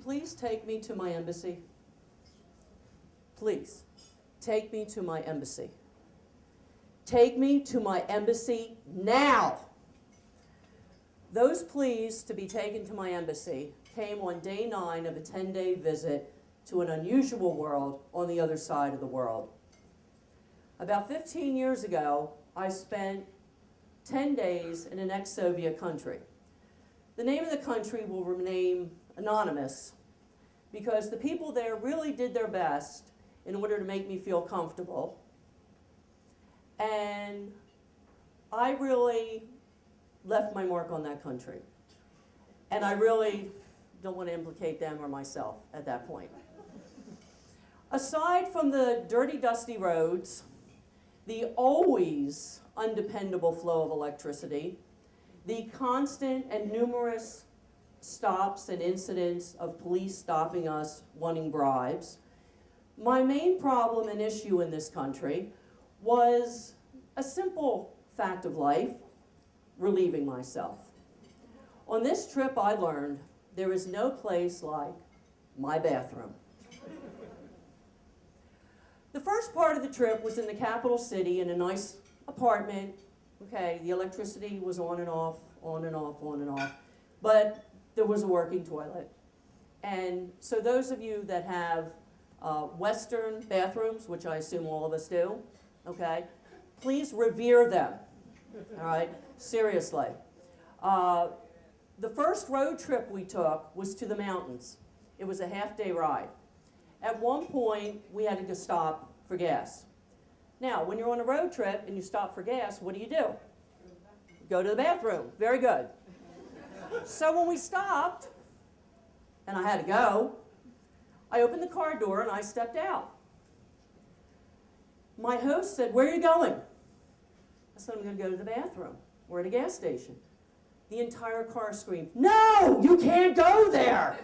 please take me to my embassy? Please, take me to my embassy. Take me to my embassy now. Those pleas to be taken to my embassy came on day 9 of a 10-day visit to an unusual world on the other side of the world. About 15 years ago, I spent 10 days in an ex-Soviet country. The name of the country will remain anonymous because the people there really did their best in order to make me feel comfortable. And I really left my mark on that country. And I really don't want to implicate them or myself at that point. Aside from the dirty, dusty roads, the always undependable flow of electricity, the constant and numerous stops and incidents of police stopping us wanting bribes, my main problem and issue in this country was a simple fact of life: relieving myself. On this trip, I learned there is no place like my bathroom. The first part of the trip was in the capital city in a nice apartment. Okay, the electricity was on and off, on and off, on and off, but there was a working toilet. And so those of you that have Western bathrooms, which I assume all of us do, okay, please revere them, all right, seriously. The first road trip we took was to the mountains. It was a half-day ride. At one point, we had to go stop for gas. Now, when you're on a road trip and you stop for gas, what do? Go to the bathroom. Very good. So when we stopped, and I had to go, I opened the car door and I stepped out. My host said, "Where are you going?" I said, "I'm going to go to the bathroom. We're at a gas station." The entire car screamed, "No, you can't go there!"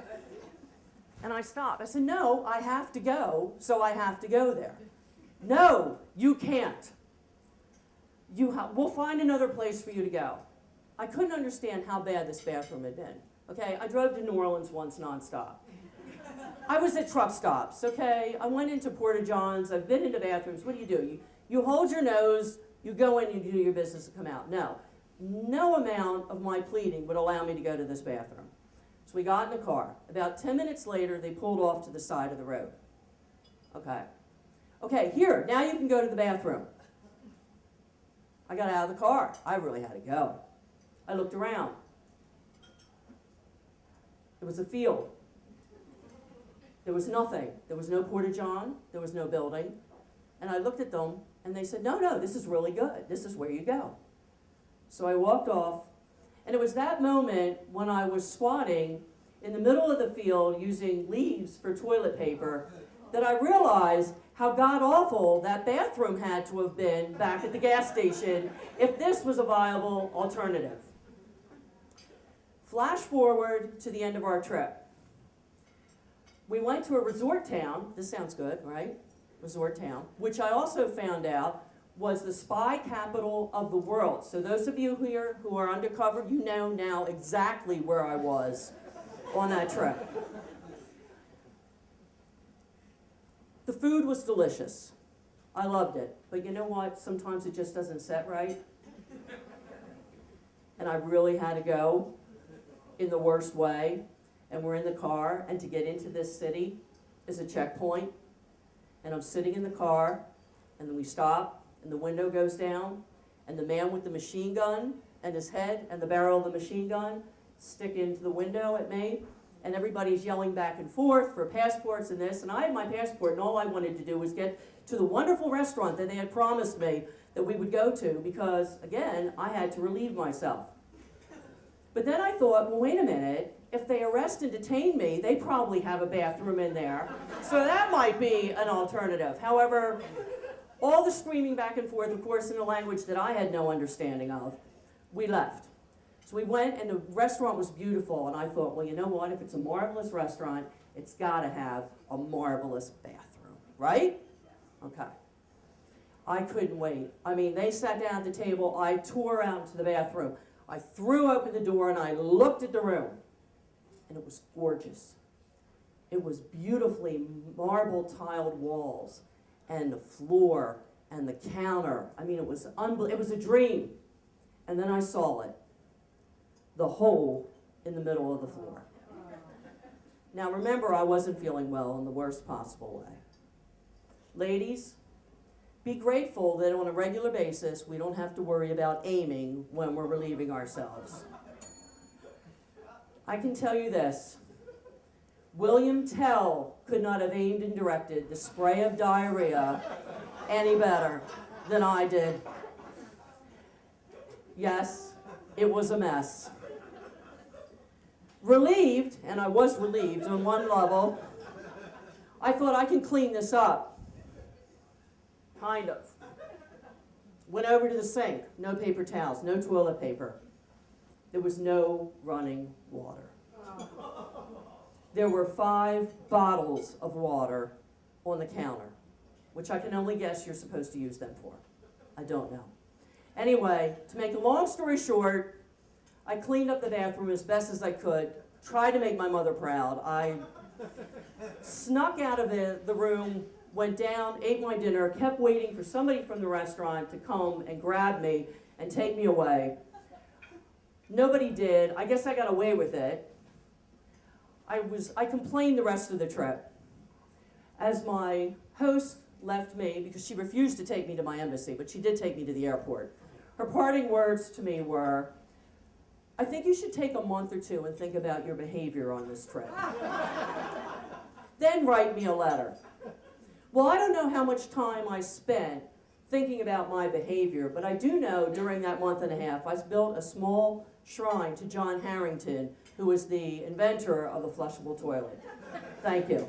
And I stopped. I said, "No, I have to go, so I have to go there." "No, you can't. We'll find another place for you to go." I couldn't understand how bad this bathroom had been. Okay, I drove to New Orleans once nonstop. I was at truck stops, okay? I went into Porta Johns. I've been into bathrooms. What do? You hold your nose, you go in, you do your business, and come out. No amount of my pleading would allow me to go to this bathroom. So we got in the car. About 10 minutes later, they pulled off to the side of the road. Okay, here, now you can go to the bathroom. I got out of the car. I really had to go. I looked around. It was a field. There was nothing. There was no Porta John. There was no building. And I looked at them, and they said, no, this is really good. This is where you go. So I walked off, and it was that moment when I was squatting in the middle of the field using leaves for toilet paper that I realized how god-awful that bathroom had to have been back at the gas station if this was a viable alternative. Flash forward to the end of our trip. We went to a resort town. This sounds good, right? Resort town, which I also found out was the spy capital of the world. So those of you here who are undercover, you know now exactly where I was on that trip. The food was delicious. I loved it. But you know what? Sometimes it just doesn't set right. And I really had to go in the worst way. And we're in the car, and to get into this city is a checkpoint. And I'm sitting in the car, and then we stop, and the window goes down, and the man with the machine gun and his head and the barrel of the machine gun stick into the window at me, and everybody's yelling back and forth for passports and this, and I had my passport, and all I wanted to do was get to the wonderful restaurant that they had promised me that we would go to, because, again, I had to relieve myself. But then I thought, well, wait a minute, if they arrest and detain me, they probably have a bathroom in there, so that might be an alternative. However, all the screaming back and forth, of course, in a language that I had no understanding of, we left. So we went, and the restaurant was beautiful, and I thought, well, you know what? If it's a marvelous restaurant, it's got to have a marvelous bathroom, right? Okay. I couldn't wait. I mean, they sat down at the table. I tore out into the bathroom. I threw open the door, and I looked at the room, and it was gorgeous. It was beautifully marble tiled walls and the floor and the counter. I mean, it was it was a dream. And then I saw it, the hole in the middle of the floor. Now remember, I wasn't feeling well in the worst possible way. Ladies, be grateful that on a regular basis we don't have to worry about aiming when we're relieving ourselves. I can tell you this. William Tell could not have aimed and directed the spray of diarrhea any better than I did. Yes, it was a mess. Relieved, and I was relieved on one level, I thought I can clean this up. Kind of. Went over to the sink, no paper towels, no toilet paper. There was no running water. There were 5 bottles of water on the counter, which I can only guess you're supposed to use them for. I don't know. Anyway, to make a long story short, I cleaned up the bathroom as best as I could, tried to make my mother proud. I snuck out of the room, went down, ate my dinner, kept waiting for somebody from the restaurant to come and grab me and take me away. Nobody did. I guess I got away with it. I complained the rest of the trip. As my host left me, because she refused to take me to my embassy, but she did take me to the airport, her parting words to me were, I think you should take a month or 2 and think about your behavior on this trip. Then write me a letter. Well, I don't know how much time I spent thinking about my behavior, but I do know during that month and a half, I built a small shrine to John Harrington, who was the inventor of the flushable toilet. Thank you.